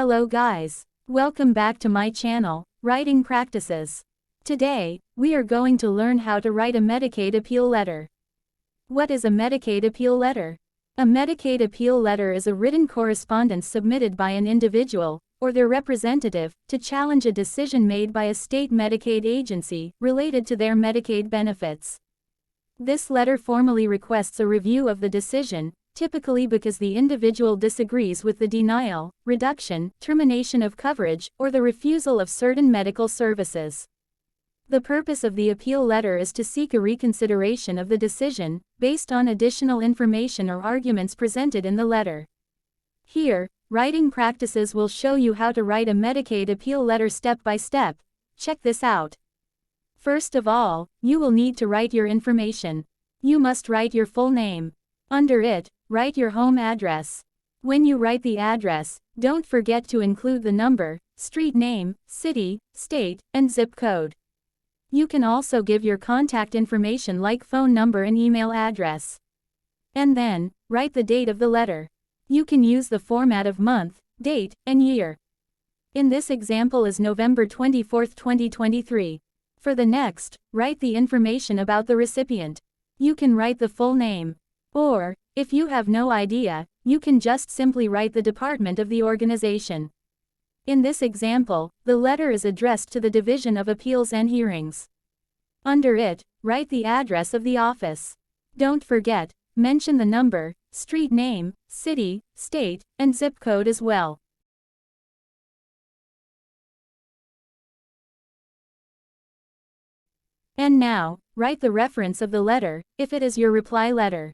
Hello guys. Welcome back to my channel, Writing Practices. Today, we are going to learn how to write a Medicaid Appeal Letter. What is a Medicaid Appeal Letter? A Medicaid Appeal Letter is a written correspondence submitted by an individual, or their representative, to challenge a decision made by a state Medicaid agency related to their Medicaid benefits. This letter formally requests a review of the decision, typically because the individual disagrees with the denial, reduction, termination of coverage, or the refusal of certain medical services. The purpose of the appeal letter is to seek a reconsideration of the decision, based on additional information or arguments presented in the letter. Here, Writing Practices will show you how to write a Medicaid appeal letter step by step. Check this out. First of all, you will need to write your information. You must write your full name. Under it, write your home address. When you write the address, don't forget to include the number, street name, city, state, and zip code. You can also give your contact information like phone number and email address. And then, write the date of the letter. You can use the format of month, date, and year. In this example is November 24, 2023. For the next, write the information about the recipient. You can write the full name. Or, if you have no idea, you can just simply write the department of the organization. In this example, the letter is addressed to the Division of Appeals and Hearings. Under it, write the address of the office. Don't forget, mention the number, street name, city, state, and zip code as well. And now, write the reference of the letter, if it is your reply letter.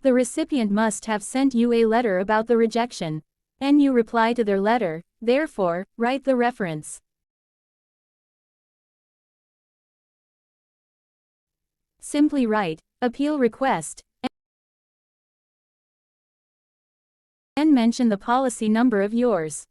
The recipient must have sent you a letter about the rejection, and you reply to their letter, therefore, write the reference. Simply write, appeal request, and mention the policy number of yours.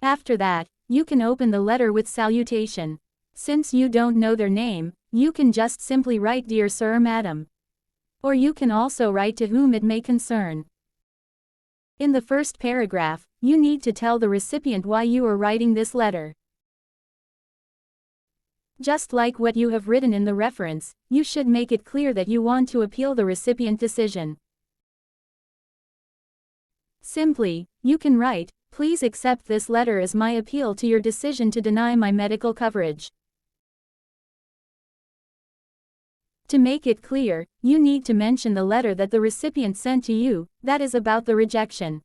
After that, you can open the letter with salutation. Since you don't know their name, you can just simply write Dear Sir or Madam. Or you can also write to whom it may concern. In the first paragraph, you need to tell the recipient why you are writing this letter. Just like what you have written in the reference, you should make it clear that you want to appeal the recipient decision. Simply, you can write, "Please accept this letter as my appeal to your decision to deny my medical coverage." To make it clear, you need to mention the letter that the recipient sent to you, that is about the rejection.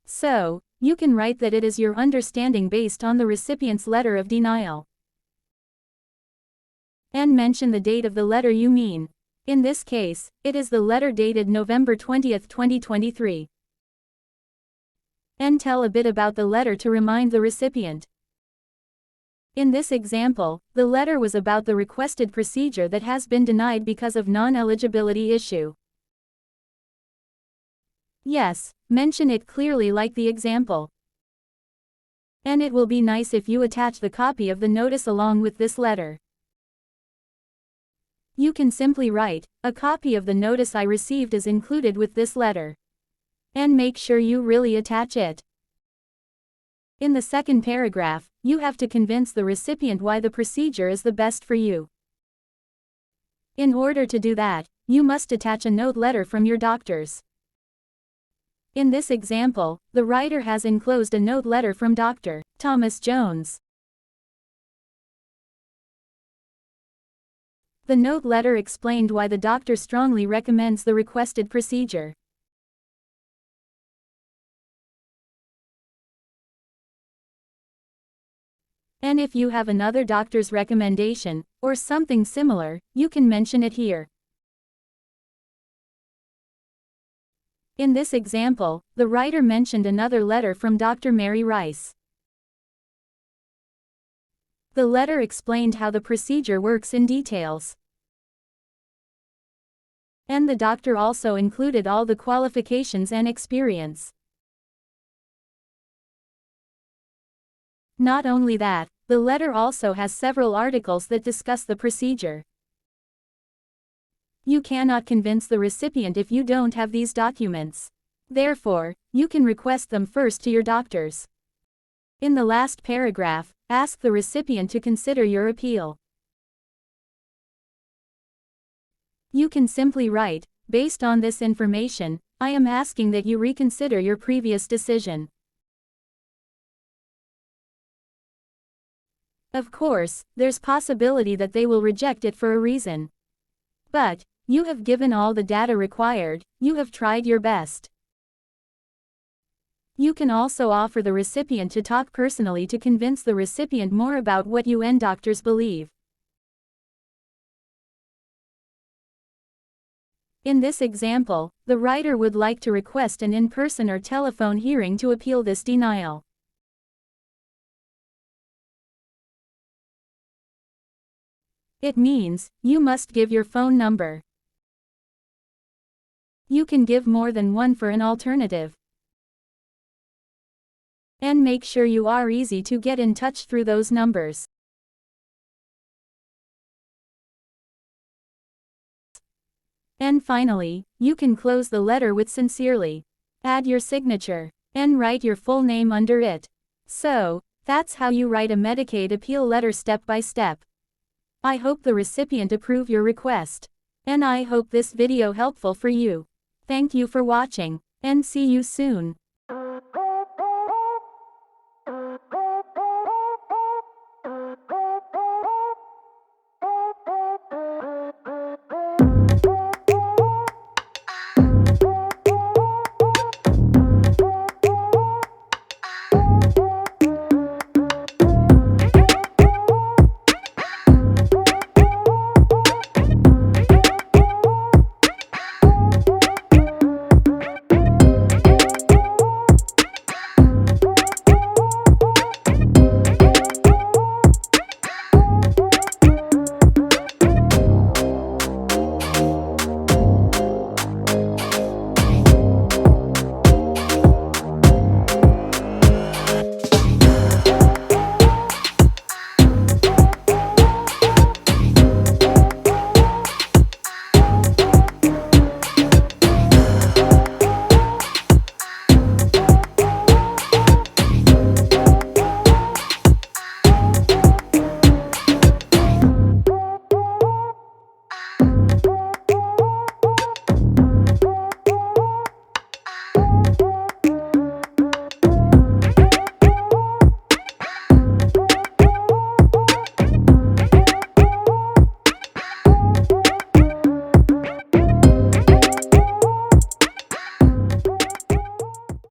So, you can write that it is your understanding based on the recipient's letter of denial. And mention the date of the letter you mean. In this case, it is the letter dated November 20, 2023. And tell a bit about the letter to remind the recipient. In this example, the letter was about the requested procedure that has been denied because of non-eligibility issue. Yes, mention it clearly like the example. And it will be nice if you attach the copy of the notice along with this letter. You can simply write, "A copy of the notice I received is included with this letter." And make sure you really attach it. In the second paragraph, you have to convince the recipient why the procedure is the best for you. In order to do that, you must attach a note letter from your doctors. In this example, the writer has enclosed a note letter from Dr. Thomas Jones. The note letter explained why the doctor strongly recommends the requested procedure. And if you have another doctor's recommendation, or something similar, you can mention it here. In this example, the writer mentioned another letter from Dr. Mary Rice. The letter explained how the procedure works in details. And the doctor also included all the qualifications and experience. Not only that, the letter also has several articles that discuss the procedure. You cannot convince the recipient if you don't have these documents. Therefore, you can request them first to your doctors. In the last paragraph, ask the recipient to consider your appeal. You can simply write, "Based on this information, I am asking that you reconsider your previous decision." Of course, there's possibility that they will reject it for a reason. But, you have given all the data required, you have tried your best. You can also offer the recipient to talk personally to convince the recipient more about what you and doctors believe. In this example, the writer would like to request an in-person or telephone hearing to appeal this denial. It means, you must give your phone number. You can give more than one for an alternative. And make sure you are easy to get in touch through those numbers. And finally, you can close the letter with "sincerely." Add your signature, and write your full name under it. So, that's how you write a Medicaid appeal letter step by step. I hope the recipient approve your request. And I hope this video helpful for you. Thank you for watching, and see you soon.